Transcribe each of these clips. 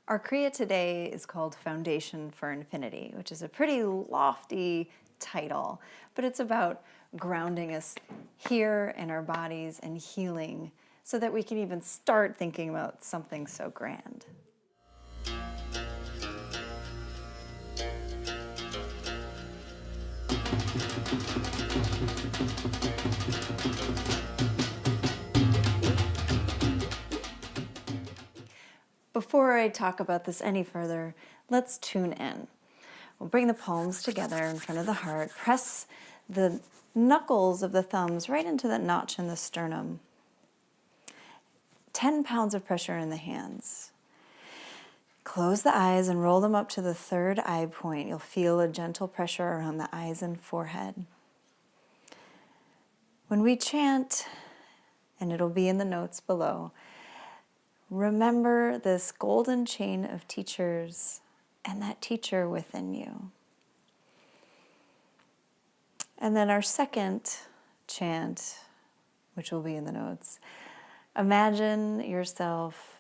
Our Kriya today is called Foundation for Infinity, which is a pretty lofty title, but it's about grounding us here in our bodies and healing so that we can even start thinking about something so grand. Before I talk about this any further, let's tune in. We'll bring the palms together in front of the heart, press the knuckles of the thumbs right into that notch in the sternum. 10 pounds of pressure in the hands. Close the eyes and roll them up to the third eye point. You'll feel a gentle pressure around the eyes and forehead. When we chant, and it'll be in the notes below, remember this golden chain of teachers and that teacher within you. And then our second chant, which will be in the notes, imagine yourself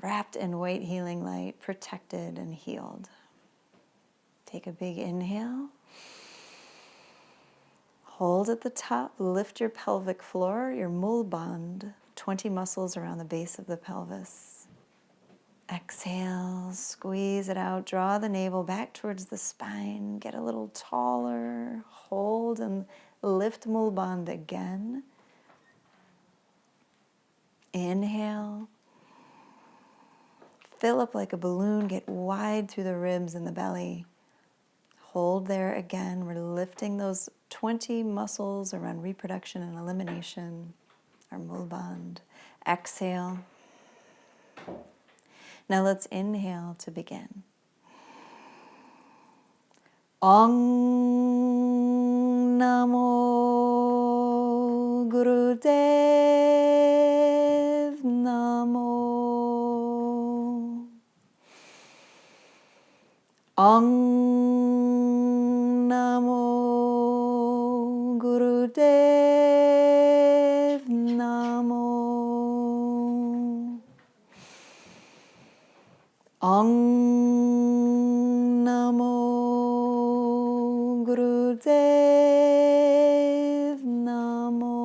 wrapped in white healing light, protected and healed. Take a big inhale. Hold at the top, lift your pelvic floor, your mul bandh, 20 muscles around the base of the pelvis. Exhale, squeeze it out, draw the navel back towards the spine, get a little taller, hold and lift mul bandh again. Inhale. Fill up like a balloon, get wide through the ribs and the belly. Hold there again. We're lifting those 20 muscles around reproduction and elimination, our mul bandh. Exhale. Now let's inhale to begin. Om Namo Gurudev Namo. Om Namo Gurudev Namo. Om Namo Gurudev Namo.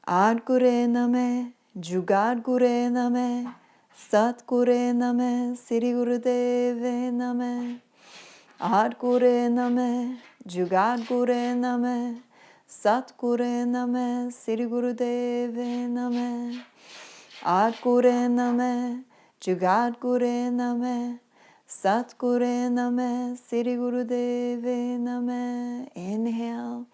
Adgure Name, Jugadgure Name, Satgure Name, Siri Gurudeve Name. Adgure Name, Jugadgure Name, Satgure Name, Siri Gurudeve Name. Adgure Name, Jugadgure Name, Satgure Name, Siri Gurudeve Name. Inhale.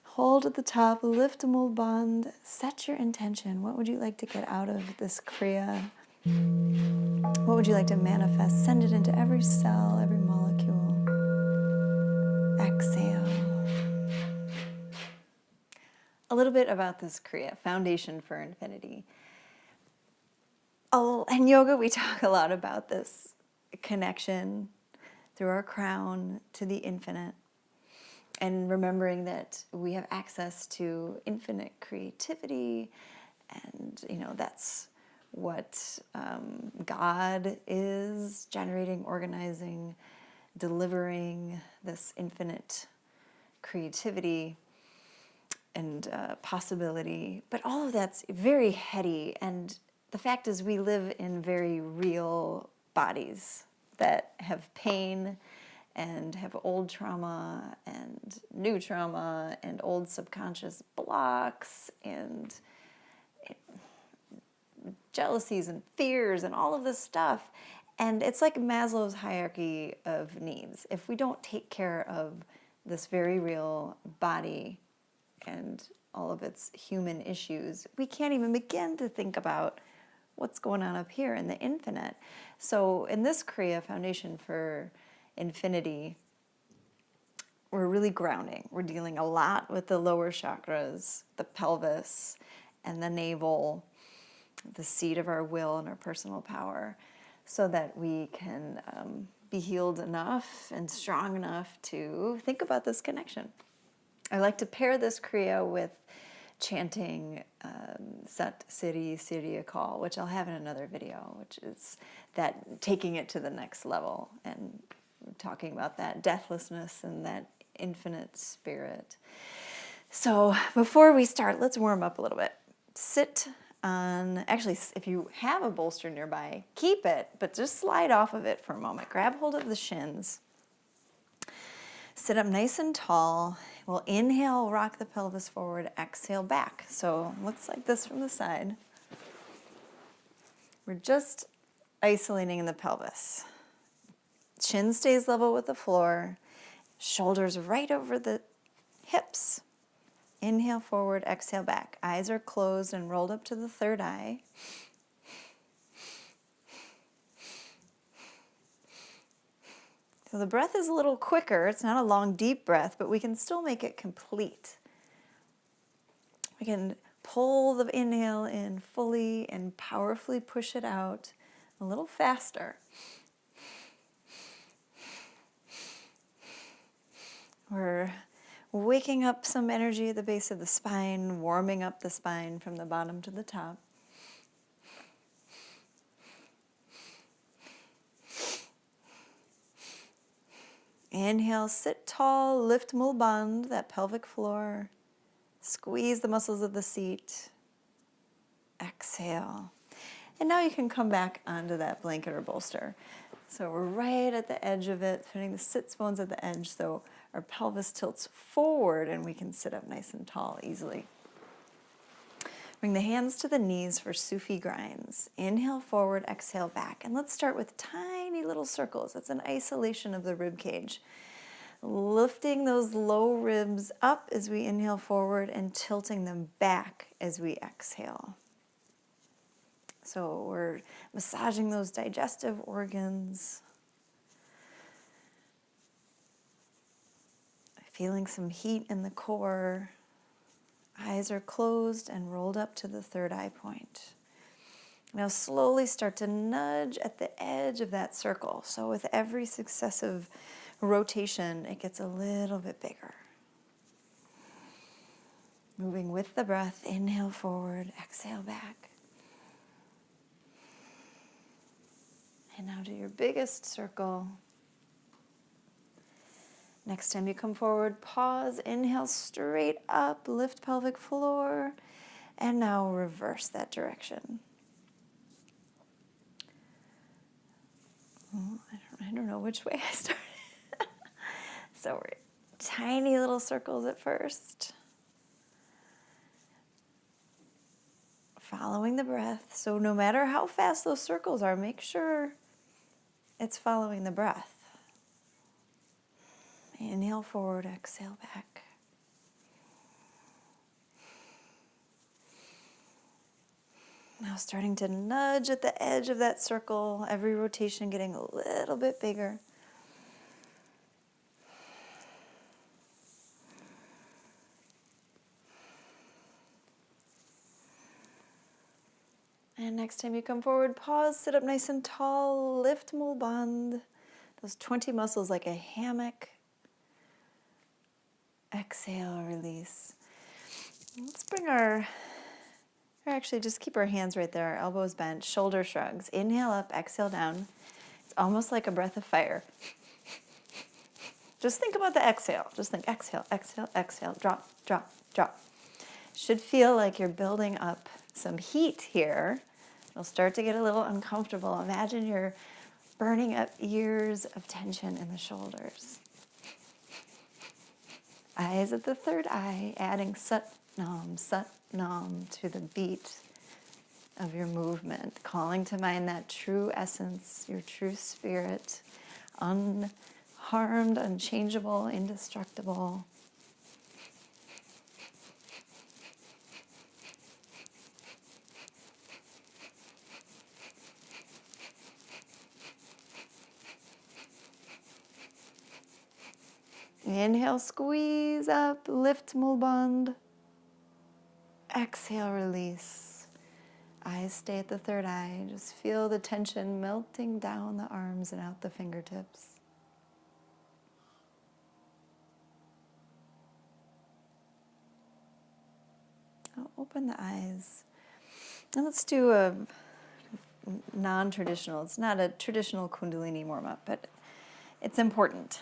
Hold at the top, lift mul bandh, set your intention. What would you like to get out of this Kriya? What would you like to manifest? Send it into every cell, every molecule. Exhale. A little bit about this Kriya, Foundation for Infinity. Oh, in yoga, we talk a lot about this connection through our crown to the infinite. And remembering that we have access to infinite creativity, and that's what God is, generating, organizing, delivering this infinite creativity and possibility. But all of that's very heady, and the fact is we live in very real bodies that have pain and have old trauma and new trauma and old subconscious blocks and jealousies and fears and all of this stuff. And it's like Maslow's hierarchy of needs. If we don't take care of this very real body and all of its human issues, we can't even begin to think about what's going on up here in the infinite. So in this Kriya, Foundation for Infinity, we're really grounding. We're dealing a lot with the lower chakras, the pelvis, and the navel, the seat of our will and our personal power, so that we can be healed enough and strong enough to think about this connection. I like to pair this Kriya with chanting Sat Siri Siri Call, which I'll have in another video, which is that taking it to the next level and talking about that deathlessness and that infinite spirit. So before we start, let's warm up a little bit. Sit on, actually, if you have a bolster nearby, keep it, but just slide off of it for a moment. Grab hold of the shins. Sit up nice and tall. We'll inhale, rock the pelvis forward, exhale back. So looks like this from the side. We're just isolating in the pelvis. Chin stays level with the floor. Shoulders right over the hips. Inhale forward, exhale back. Eyes are closed and rolled up to the third eye. So the breath is a little quicker. It's not a long, deep breath, but we can still make it complete. We can pull the inhale in fully and powerfully push it out a little faster. We're waking up some energy at the base of the spine, warming up the spine from the bottom to the top. Inhale, sit tall, lift mulband, that pelvic floor. Squeeze the muscles of the seat. Exhale. And now you can come back onto that blanket or bolster. So we're right at the edge of it, putting the sits bones at the edge so our pelvis tilts forward and we can sit up nice and tall easily. Bring the hands to the knees for Sufi Grinds. Inhale forward, exhale back. And let's start with tiny little circles. That's an isolation of the rib cage. Lifting those low ribs up as we inhale forward and tilting them back as we exhale. So we're massaging those digestive organs. Feeling some heat in the core. Eyes are closed and rolled up to the third eye point. Now slowly start to nudge at the edge of that circle. So with every successive rotation, it gets a little bit bigger. Moving with the breath, inhale forward, exhale back. And now do your biggest circle. Next time you come forward, pause, inhale straight up, lift pelvic floor, and now reverse that direction. Oh, I don't know which way I started. So we're tiny little circles at first. Following the breath. So no matter how fast those circles are, make sure it's following the breath. Inhale forward, exhale back. Now starting to nudge at the edge of that circle, every rotation getting a little bit bigger. And next time you come forward, pause, sit up nice and tall, lift mulband, those 20 muscles like a hammock. Exhale, release. Let's bring or actually just keep our hands right there, our elbows bent, shoulder shrugs. Inhale up, exhale down. It's almost like a breath of fire. Just think about the exhale. Just think exhale, exhale, exhale, drop, drop, drop. Should feel like you're building up some heat here. You'll start to get a little uncomfortable. Imagine you're burning up years of tension in the shoulders. Eyes at the third eye, adding sat nam to the beat of your movement, calling to mind that true essence, your true spirit, unharmed, unchangeable, indestructible. Inhale, squeeze up, lift mulband. Exhale, release. Eyes stay at the third eye. Just feel the tension melting down the arms and out the fingertips. open the eyes. And let's do a non-traditional. It's not a traditional Kundalini warm-up, but it's important.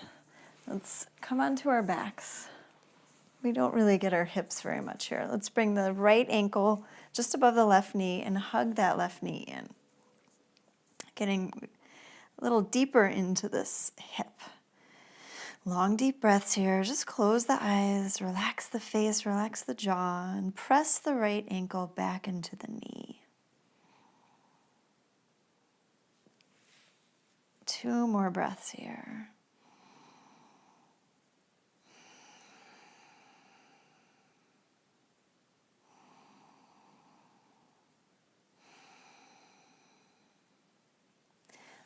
Let's come onto our backs. We don't really get our hips very much here. Let's bring the right ankle just above the left knee and hug that left knee in. Getting a little deeper into this hip. Long deep breaths here. Just close the eyes, relax the face, relax the jaw, and press the right ankle back into the knee. 2 more breaths here.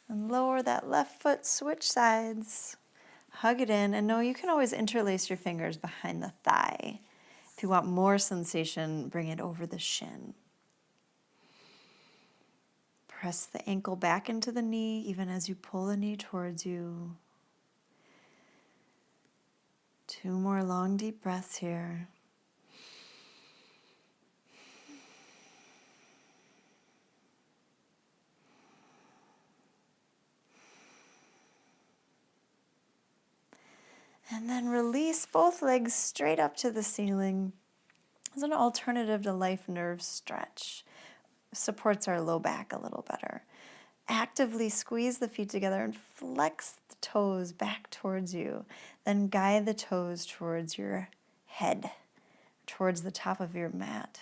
And lower that left foot, switch sides, hug it in, and know you can always interlace your fingers behind the thigh. If you want more sensation, bring it over the shin. Press the ankle back into the knee, even as you pull the knee towards you. 2 more long, deep breaths here. And then release both legs straight up to the ceiling as an alternative to life nerve stretch. Supports our low back a little better. Actively squeeze the feet together and flex the toes back towards you. Then guide the toes towards your head, towards the top of your mat.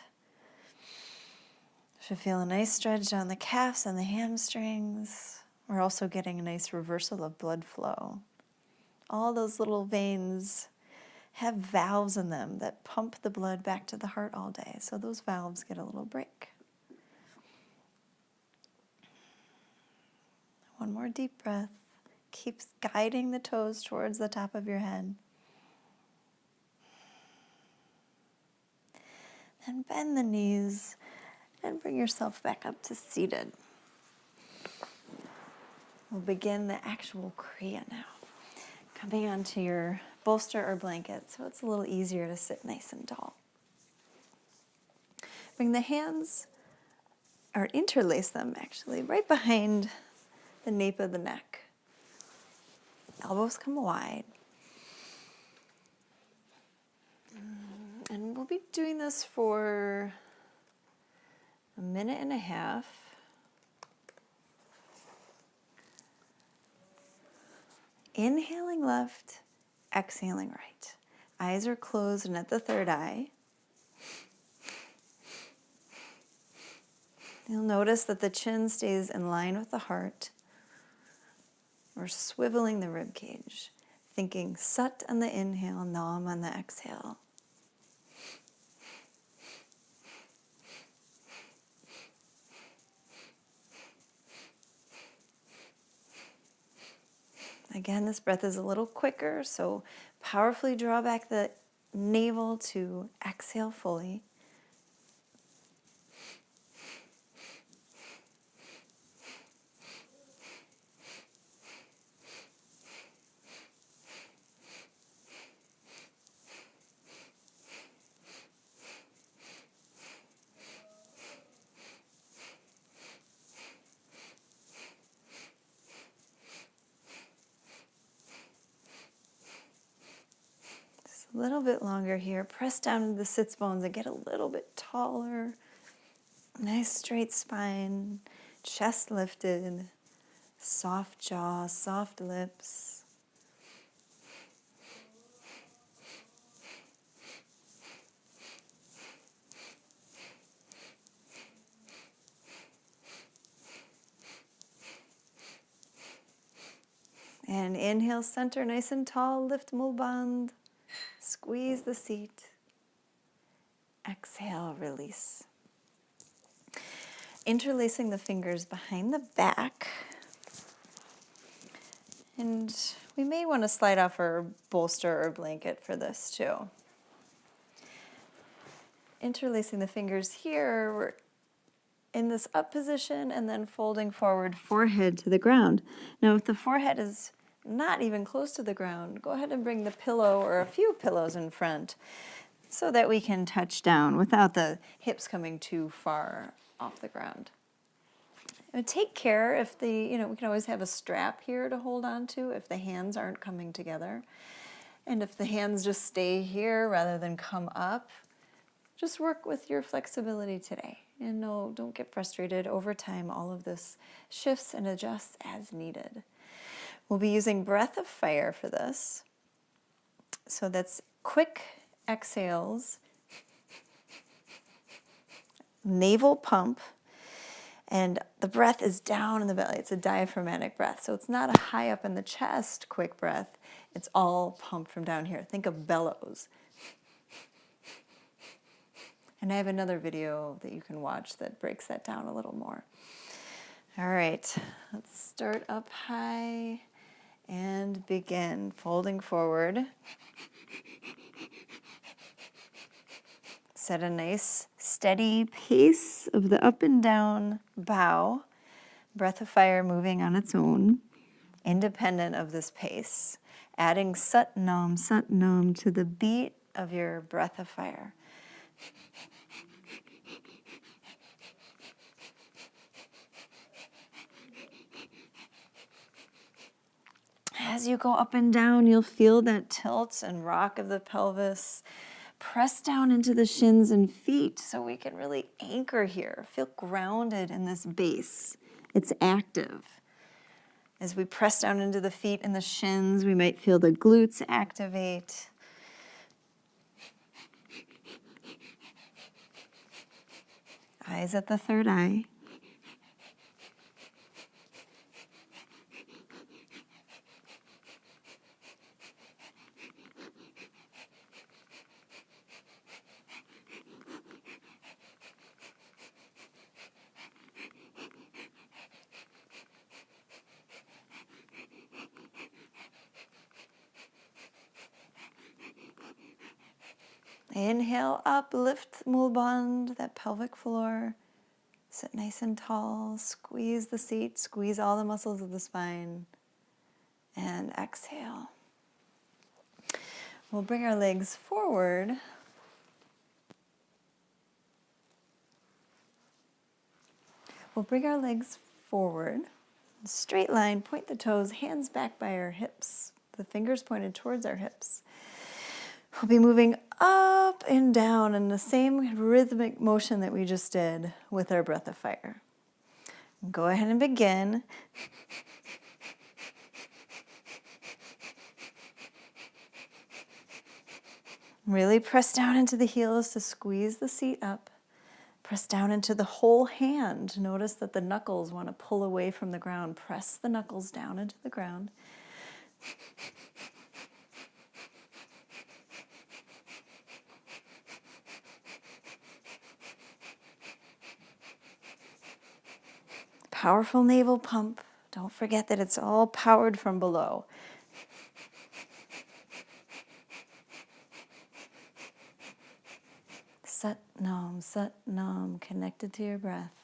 Should feel a nice stretch down the calves and the hamstrings. We're also getting a nice reversal of blood flow. All those little veins have valves in them that pump the blood back to the heart all day. So those valves get a little break. 1 more deep breath. Keep guiding the toes towards the top of your head. Then bend the knees and bring yourself back up to seated. We'll begin the actual Kriya now. Coming onto your bolster or blanket so it's a little easier to sit nice and tall. Bring the hands, or interlace them actually, right behind the nape of the neck. Elbows come wide. And we'll be doing this for 1.5 minutes. Inhaling left, exhaling right. Eyes are closed and at the third eye. You'll notice that the chin stays in line with the heart. We're swiveling the rib cage, thinking Sat on the inhale, Nam on the exhale. Again, this breath is a little quicker, so powerfully draw back the navel to exhale fully. A little bit longer here. Press down into the sits bones and get a little bit taller. Nice straight spine, chest lifted, soft jaw, soft lips. And inhale, center nice and tall, lift mulband. Squeeze the seat. Exhale, release. Interlacing the fingers behind the back. And we may want to slide off our bolster or blanket for this too. Interlacing the fingers here, we're in this up position and then folding forward, forehead to the ground. Now if the forehead is not even close to the ground, go ahead and bring the pillow or a few pillows in front. so that we can touch down without the hips coming too far off the ground. And take care if we can always have a strap here to hold on to if the hands aren't coming together. And if the hands just stay here rather than come up, just work with your flexibility today. And no, don't get frustrated. Over time, all of this shifts and adjusts as needed. We'll be using breath of fire for this. So that's quick exhales, navel pump, and the breath is down in the belly. It's a diaphragmatic breath. So it's not a high up in the chest quick breath. It's all pumped from down here. Think of bellows. And I have another video that you can watch that breaks that down a little more. All right, let's start up high and begin. Folding forward. Set a nice steady pace of the up and down bow. Breath of fire moving on its own, independent of this pace. Adding Sat Nam to the beat of your breath of fire. As you go up and down, you'll feel that tilt and rock of the pelvis. Press down into the shins and feet so we can really anchor here. Feel grounded in this base. It's active. As we press down into the feet and the shins, we might feel the glutes activate. Eyes at the third eye. Inhale up, lift Mulband, that pelvic floor. Sit nice and tall, squeeze the seat, squeeze all the muscles of the spine, and exhale. We'll bring our legs forward. Straight line, point the toes, hands back by our hips, the fingers pointed towards our hips. We'll be moving up and down in the same rhythmic motion that we just did with our breath of fire. Go ahead and begin. Really press down into the heels to squeeze the seat up. Press down into the whole hand. Notice that the knuckles want to pull away from the ground. Press the knuckles down into the ground. Powerful navel pump. Don't forget that it's all powered from below. Sat Nam, connected to your breath.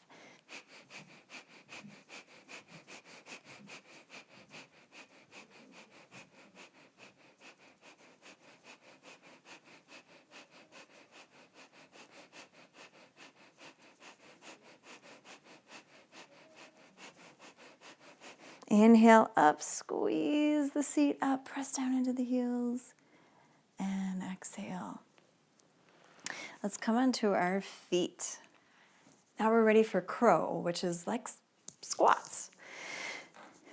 Inhale up, squeeze the seat up, press down into the heels, and exhale. Let's come onto our feet. Now we're ready for crow, which is like squats.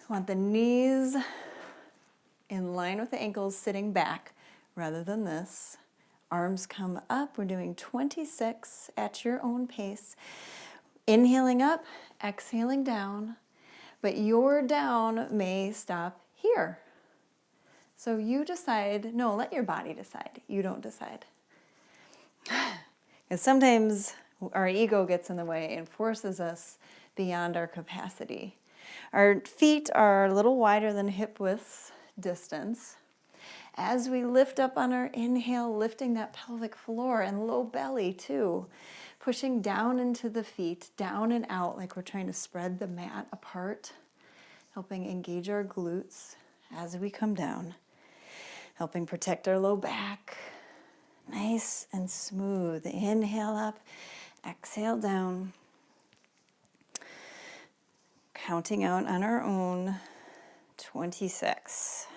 Want the knees in line with the ankles, sitting back rather than this. Arms come up. We're doing 26 at your own pace. Inhaling up, exhaling down. But your down may stop here. So you decide, no, let your body decide. You don't decide. Because sometimes our ego gets in the way and forces us beyond our capacity. Our feet are a little wider than hip width distance. As we lift up on our inhale, lifting that pelvic floor and low belly too. Pushing down into the feet, down and out like we're trying to spread the mat apart. Helping engage our glutes as we come down. Helping protect our low back. Nice and smooth. Inhale up, exhale down. Counting out on our own, 26.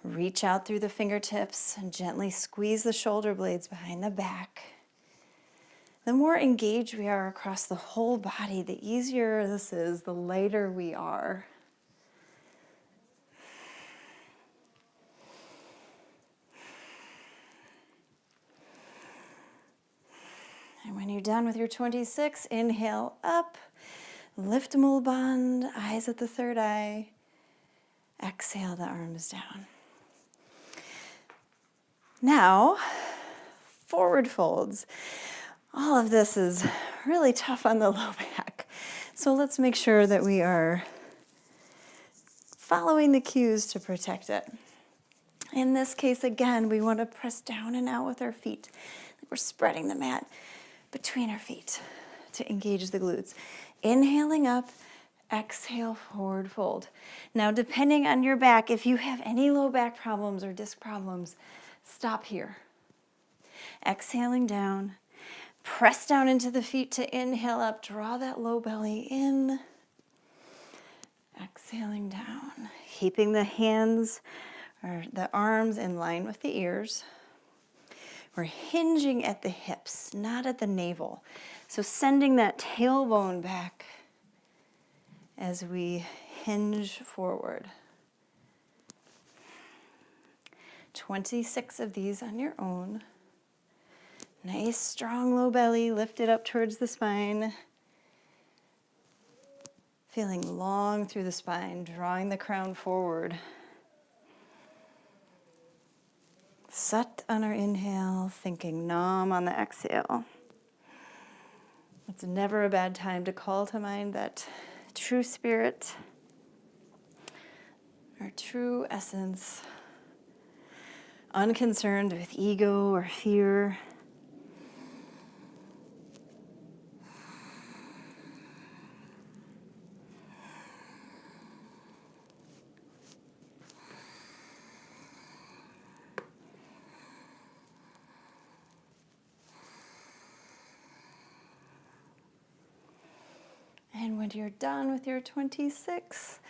Reach out through the fingertips and gently squeeze the shoulder blades behind the back. The more engaged we are across the whole body, the easier this is, the lighter we are. And when you're done with your 26, inhale up, lift mul band, eyes at the third eye. Exhale the arms down. Now, forward folds. All of this is really tough on the low back. So let's make sure that we are following the cues to protect it. In this case, again, we want to press down and out with our feet. We're spreading the mat between our feet to engage the glutes. Inhaling up, exhale, forward fold. Now, depending on your back, if you have any low back problems or disc problems, stop here. Exhaling down, press down into the feet to inhale up, draw that low belly in. Exhaling down, keeping the hands or the arms in line with the ears. We're hinging at the hips, not at the navel. So sending that tailbone back as we hinge forward. 26 of these on your own. Nice, strong low belly, lift it up towards the spine. Feeling long through the spine, drawing the crown forward. Sat on our inhale, thinking Nam on the exhale. It's never a bad time to call to mind that true spirit, our true essence, unconcerned with ego or fear. And when you're done with your 26,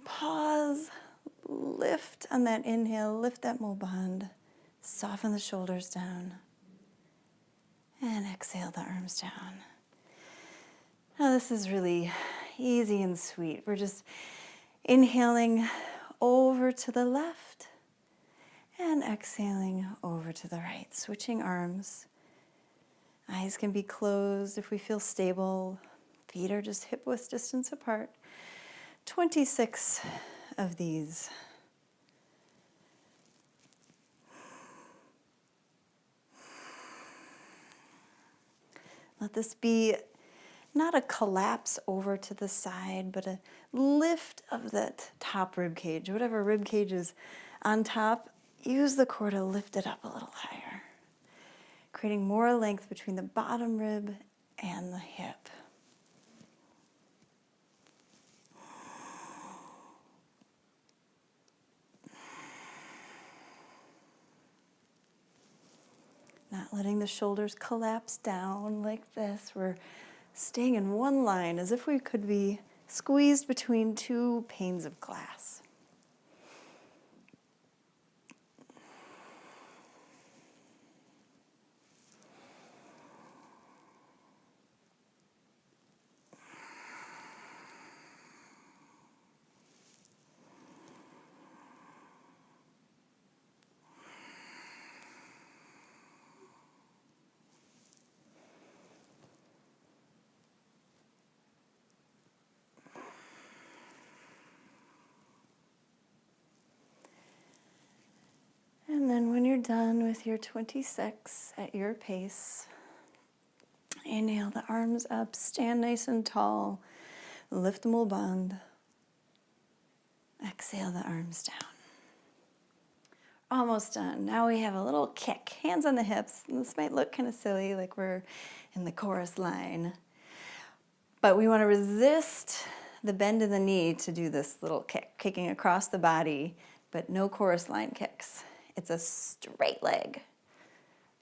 pause, lift on that inhale, lift that mul band, soften the shoulders down, and exhale the arms down. Now this is really easy and sweet. We're just inhaling over to the left and exhaling over to the right, switching arms. Eyes can be closed if we feel stable. Feet are just hip-width distance apart. 26 of these. Let this be not a collapse over to the side, but a lift of that top rib cage. Whatever rib cage is on top, use the core to lift it up a little higher, creating more length between the bottom rib and the hip. Not letting the shoulders collapse down like this. We're staying in one line as if we could be squeezed between two panes of glass. And then when you're done with your 26 at your pace, inhale the arms up, stand nice and tall, lift the mul band, exhale the arms down. Almost done. Now we have a little kick, hands on the hips. And this might look kind of silly, like we're in the chorus line, but we want to resist the bend in the knee to do this little kick, kicking across the body, but no chorus line kicks. It's a straight leg.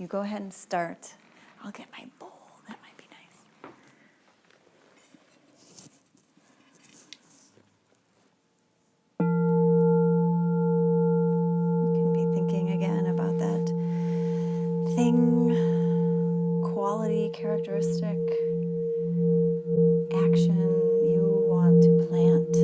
You go ahead and start. I'll get my bowl. That might be nice. You can be thinking again about that thing, quality, characteristic, action you want to plant.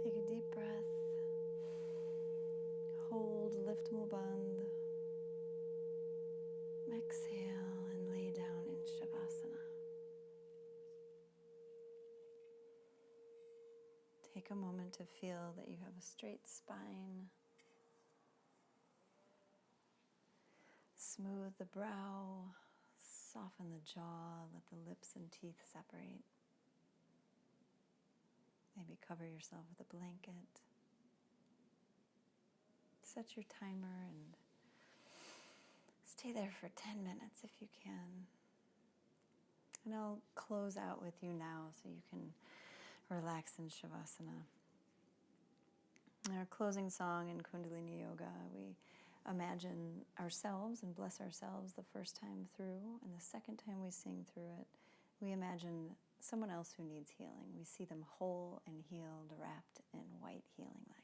Take a deep breath. Hold, lift Muband. Exhale and lay down in Shavasana. Take a moment to feel that you have a straight spine. Smooth the brow, soften the jaw, let the lips and teeth separate. Maybe cover yourself with a blanket. Set your timer and stay there for 10 minutes if you can. And I'll close out with you now so you can relax in Shavasana. In our closing song in Kundalini Yoga, we imagine ourselves and bless ourselves the first time through, and the second time we sing through it, we imagine someone else who needs healing. We see them whole and healed, wrapped in white healing light.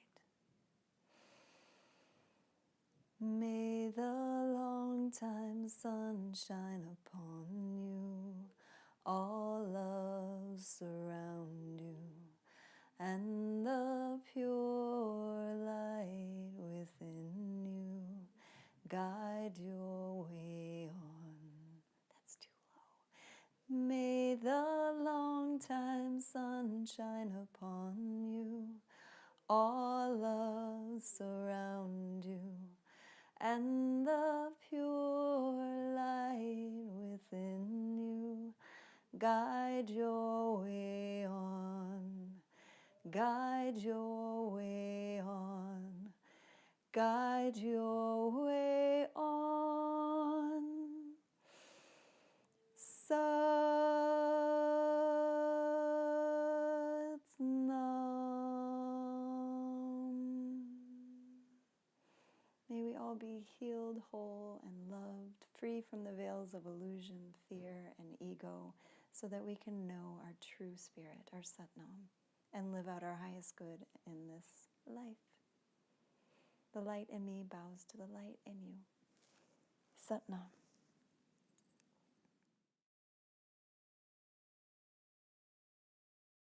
May the long time sun shine upon you. All love's surround you, and the pure light within you guide your way on. That's too low. May the long time sun shine upon you, all love surround you, and the pure light within you guide your way on, guide your way on, guide your way on. Sat Nam. May we all be healed, whole, and loved, free from the veils of illusion, fear, and ego, so that we can know our true spirit, our Satnam, and live out our highest good in this life. The light in me bows to the light in you. Satnam.